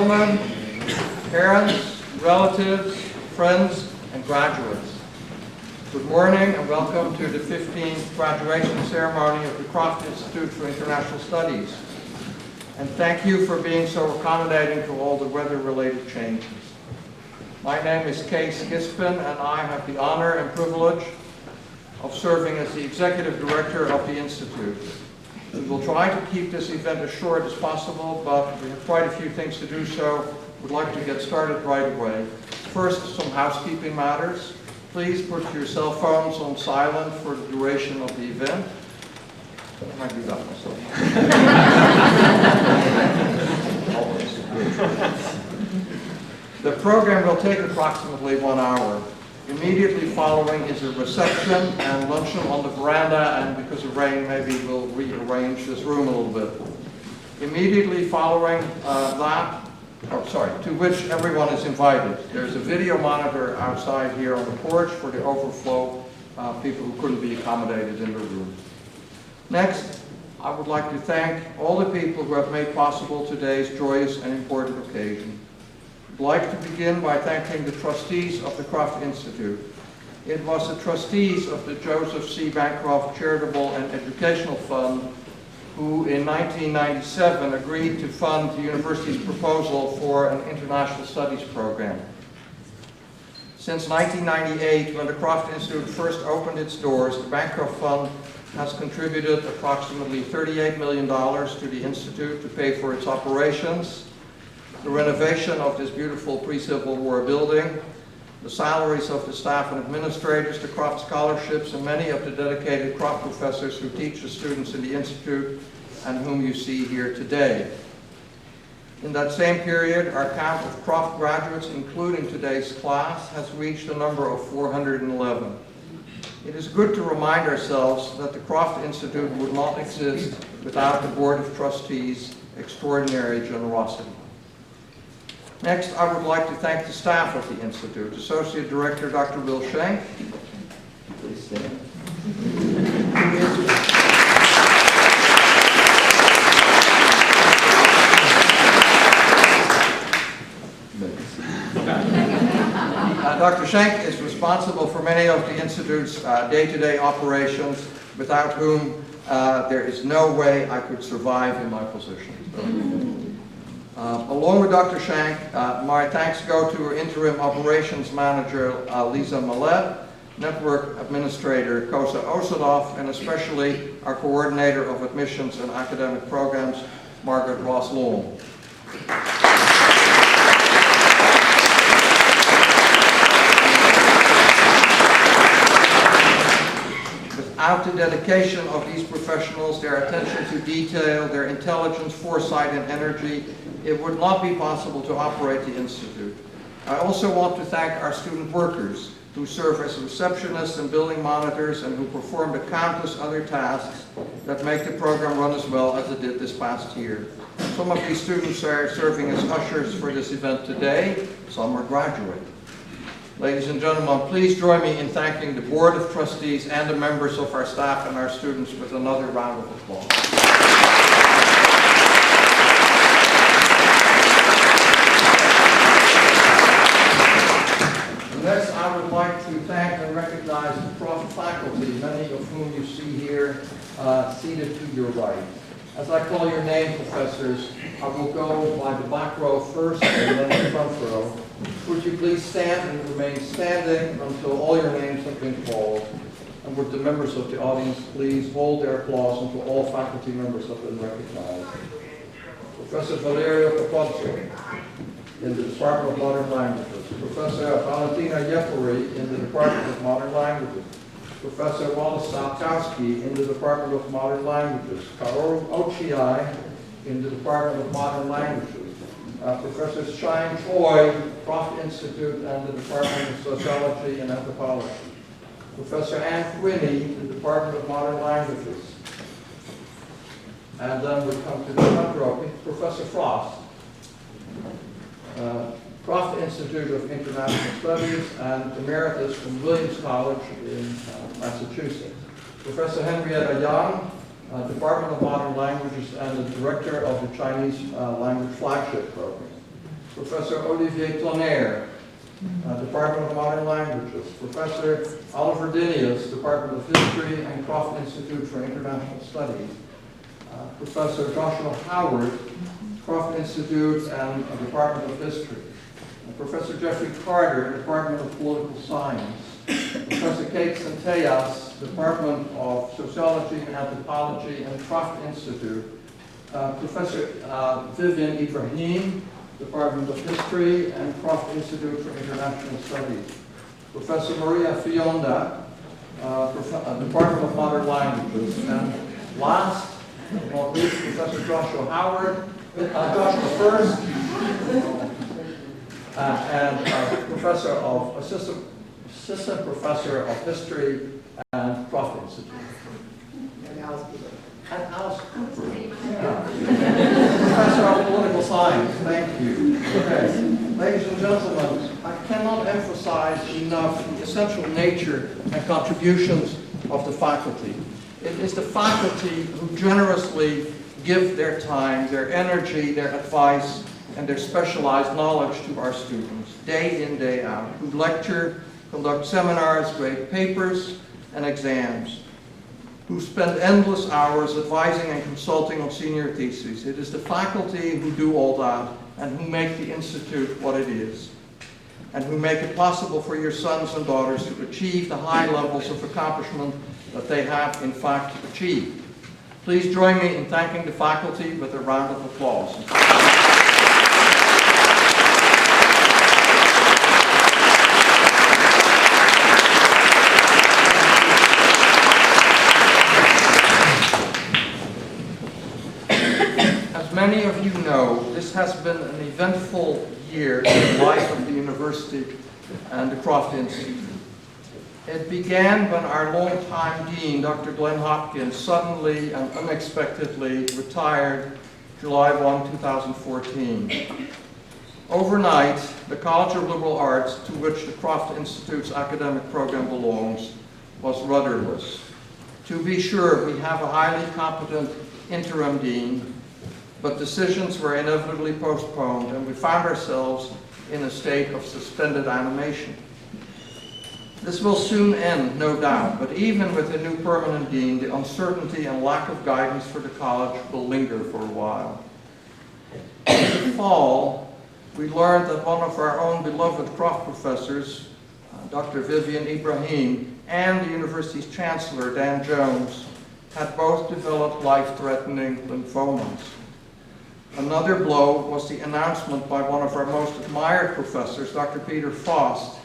gentlemen, parents, relatives, friends, and graduates. Good morning and welcome to the 15th graduation ceremony of the Croft Institute for International Studies. And thank you for being so accommodating to all the weather-related changes. My name is Kees Gispin and I have the honor and privilege of serving as the Executive Director of the Institute. We will try to keep this event as short as possible, but we have quite a few things to do, so we'd like to get started right away. First, some housekeeping matters. Please put your cell phones on silent for the duration of the event. I might do that myself. The program will take approximately 1 hour. Immediately following is a reception and luncheon on the veranda, and because of rain, maybe we'll rearrange this room a little bit. Immediately following to which everyone is invited. There's a video monitor outside here on the porch for the overflow people who couldn't be accommodated in the room. Next, I would like to thank all the people who have made possible today's joyous and important occasion. I'd like to begin by thanking the trustees of the Croft Institute. It was the trustees of the Joseph C. Bancroft Charitable and Educational Fund who in 1997 agreed to fund the university's proposal for an international studies program. Since 1998, when the Croft Institute first opened its doors, the Bancroft Fund has contributed approximately $38 million to the Institute to pay for its operations, the renovation of this beautiful pre-Civil War building, the salaries of the staff and administrators, the Croft scholarships, and many of the dedicated Croft professors who teach the students in the Institute and whom you see here today. In that same period, our count of Croft graduates, including today's class, has reached a number of 411. It is good to remind ourselves that the Croft Institute would not exist without the Board of Trustees' extraordinary generosity. Next, I would like to thank the staff of the Institute. Associate Director Dr. Will Schenk. Please stand. Dr. Schenk is responsible for many of the Institute's day-to-day operations, without whom there is no way I could survive in my position. Along with Dr. Schenk, my thanks go to our Interim Operations Manager, Lisa Millet, Network Administrator, Kosa Osadov, and especially our Coordinator of Admissions and Academic Programs, Margaret Ross-Long. Without the dedication of these professionals, their attention to detail, their intelligence, foresight, and energy, it would not be possible to operate the Institute. I also want to thank our student workers who serve as receptionists and building monitors and who perform the countless other tasks that make the program run as well as it did this past year. Some of these students are serving as ushers for this event today, some are graduating. Ladies and gentlemen, please join me in thanking the Board of Trustees and the members of our staff and our students with another round of applause. Next, I would like to thank and recognize the Croft faculty, many of whom you see here seated to your right. As I call your name, professors, I will go by the back row first and then the front row. Would you please stand and remain standing until all your names have been called? And would the members of the audience please hold their applause until all faculty members have been recognized? Professor Valerio Capozzo in the Department of Modern Languages. Professor Valentina Jeffrey in the Department of Modern Languages. Professor Wallace Salkowski in the Department of Modern Languages. Kaoru Ochiai in the Department of Modern Languages. Professor Shine Choi, Croft Institute and the Department of Sociology and Anthropology. Professor Anne Quinney, the Department of Modern Languages. And then we come to the front row, Professor Frost, Croft Institute of International Studies and Emeritus from Williams College in Massachusetts. Professor Henrietta Yang, Department of Modern Languages and the Director of the Chinese Language Flagship Program. Professor Olivier Tonnerre, Department of Modern Languages. Professor Oliver Dinius, Department of History and Croft Institute for International Studies. Professor Joshua Howard, Croft Institute and Department of History. Professor Jeffrey Carter, Department of Political Science. Professor Kate Centellas, Department of Sociology and Anthropology and Croft Institute. Professor Vivian Ibrahim, Department of History and Croft Institute for International Studies. Professor Maria Fionda, Department of Modern Languages. And last but not least, Professor Joshua Howard, Joshua First, and Professor of Assistant Professor of History and Croft Institute. And Alice Cooper. Yeah. Professor of Political Science. Thank you. Okay. Ladies and gentlemen, I cannot emphasize enough the essential nature and contributions of the faculty. It is the faculty who generously give their time, their energy, their advice, and their specialized knowledge to our students, day in, day out, who lecture, conduct seminars, grade papers, and exams, who spend endless hours advising and consulting on senior theses. It is the faculty who do all that and who make the Institute what it is, and who make it possible for your sons and daughters to achieve the high levels of accomplishment that they have in fact achieved. Please join me in thanking the faculty with a round of applause. As many of you know, this has been an eventful year in the life of the university and the Croft Institute. It began when our longtime dean, Dr. Glenn Hopkins, suddenly and unexpectedly retired July 1, 2014. Overnight, the College of Liberal Arts, to which the Croft Institute's academic program belongs, was rudderless. To be sure, we have a highly competent interim dean, but decisions were inevitably postponed, and we found ourselves in a state of suspended animation. This will soon end, no doubt, but even with a new permanent dean, the uncertainty and lack of guidance for the college will linger for a while. In the fall, we learned that one of our own beloved Croft professors, Dr. Vivian Ibrahim, and the university's chancellor, Dan Jones, had both developed life-threatening lymphomas. Another blow was the announcement by one of our most admired professors, Dr. Peter Faust,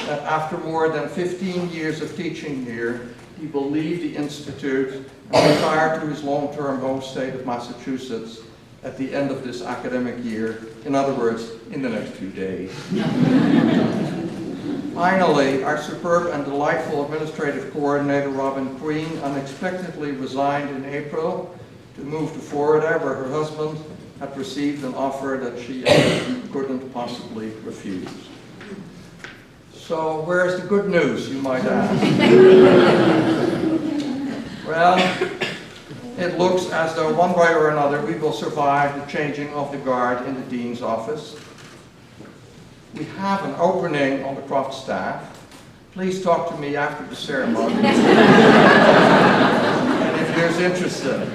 that after more than 15 years of teaching here, he will leave the Institute and retire to his long-term home state of Massachusetts at the end of this academic year. In other words, in the next few days. Finally, our superb and delightful administrative coordinator, Robin Queen, unexpectedly resigned in April to move to Florida, where her husband had received an offer that she couldn't possibly refuse. So where's the good news, you might ask? Well, it looks as though one way or another we will survive the changing of the guard in the dean's office. We have an opening on the Croft staff. Please talk to me after the ceremony. And if you're interested.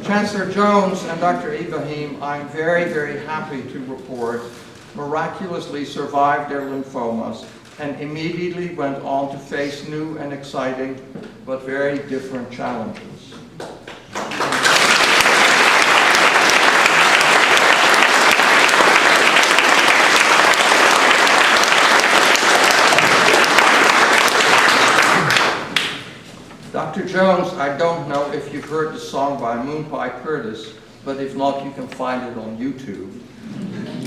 Chancellor Jones and Dr. Ibrahim, I'm very, very happy to report, miraculously survived their lymphomas and immediately went on to face new and exciting but very different challenges. Dr. Jones, I don't know if you've heard the song by Moonpie Curtis, but if not, you can find it on YouTube.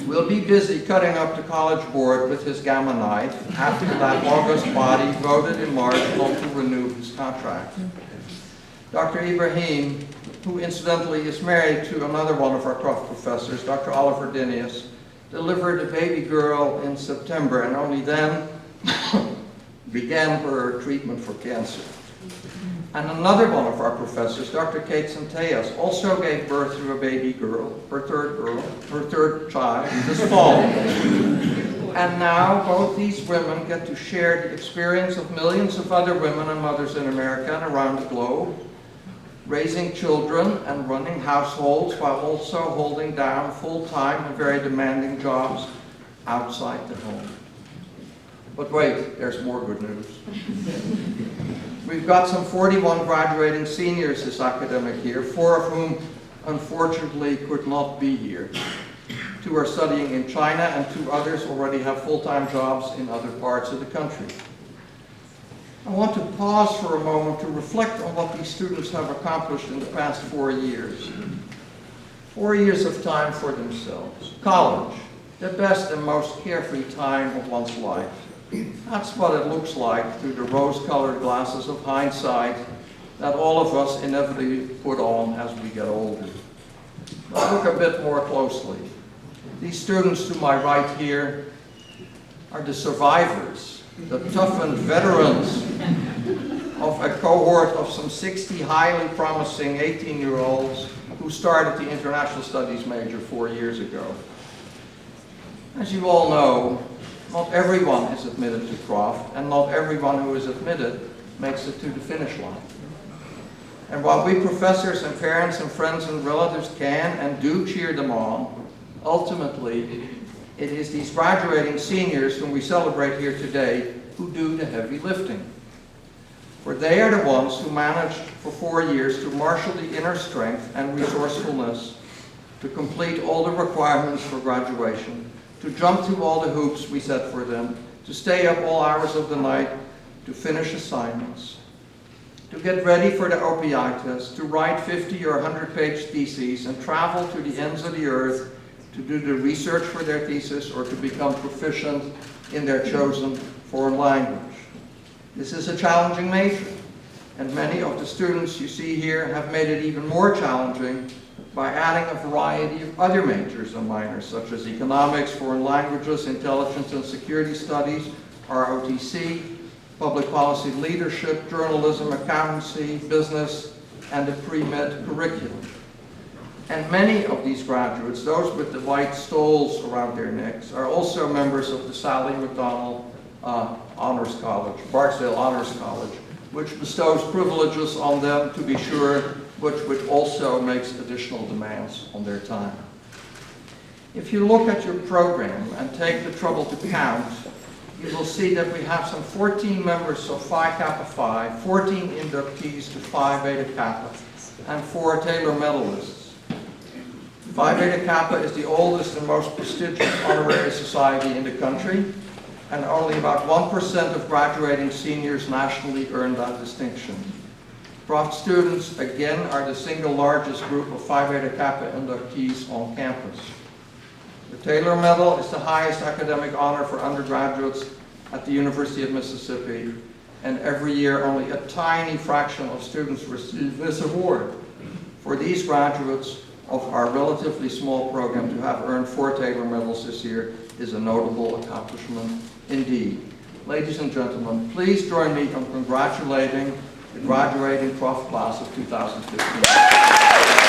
Will be busy cutting up the college board with his gamma knife after that august body voted in March not to renew his contract. Dr. Ibrahim, who incidentally is married to another one of our Croft professors, Dr. Oliver Dinius, delivered a baby girl in September and only then began her treatment for cancer. And another one of our professors, Dr. Kate Centellas, also gave birth to a baby girl, her third child, this fall. And now both these women get to share the experience of millions of other women and mothers in America and around the globe, raising children and running households while also holding down full-time and very demanding jobs outside the home. But wait, there's more good news. We've got some 41 graduating seniors this academic year, 4 of whom unfortunately could not be here. 2 are studying in China and 2 others already have full-time jobs in other parts of the country. I want to pause for a moment to reflect on what these students have accomplished in the past 4 years. 4 years of time for themselves. College, the best and most carefree time of one's life. That's what it looks like through the rose-colored glasses of hindsight that all of us inevitably put on as we get older. But look a bit more closely. These students to my right here are the survivors, the toughened veterans of a cohort of some 60 highly promising 18-year-olds who started the International Studies major 4 years ago. As you all know, not everyone is admitted to Croft, and not everyone who is admitted makes it to the finish line. And while we professors and parents and friends and relatives can and do cheer them on, ultimately, it is these graduating seniors whom we celebrate here today who do the heavy lifting. For they are the ones who managed for 4 years to marshal the inner strength and resourcefulness to complete all the requirements for graduation, to jump through all the hoops we set for them, to stay up all hours of the night, to finish assignments, to get ready for the OPI test, to write 50 or 100-page theses and travel to the ends of the earth to do the research for their thesis or to become proficient in their chosen foreign language. This is a challenging major, and many of the students you see here have made it even more challenging by adding a variety of other majors and minors, such as economics, foreign languages, intelligence and security studies, ROTC, public policy leadership, journalism, accountancy, business, and the pre-med curriculum. And many of these graduates, those with the white stoles around their necks, are also members of the Sally McDonald Honors College, Barksdale Honors College, which bestows privileges on them, to be sure, which also makes additional demands on their time. If you look at your program and take the trouble to count, you will see that we have some 14 members of Phi Kappa Phi, 14 inductees to Phi Beta Kappa, and 4 Taylor medalists. Phi Beta Kappa is the oldest and most prestigious honorary society in the country, and only about 1% of graduating seniors nationally earn that distinction. Croft students, again, are the single largest group of Phi Beta Kappa inductees on campus. The Taylor Medal is the highest academic honor for undergraduates at the University of Mississippi, and every year only a tiny fraction of students receive this award. For these graduates of our relatively small program to have earned 4 Taylor Medals this year is a notable accomplishment indeed. Ladies and gentlemen, please join me in congratulating the graduating Croft class of 2015.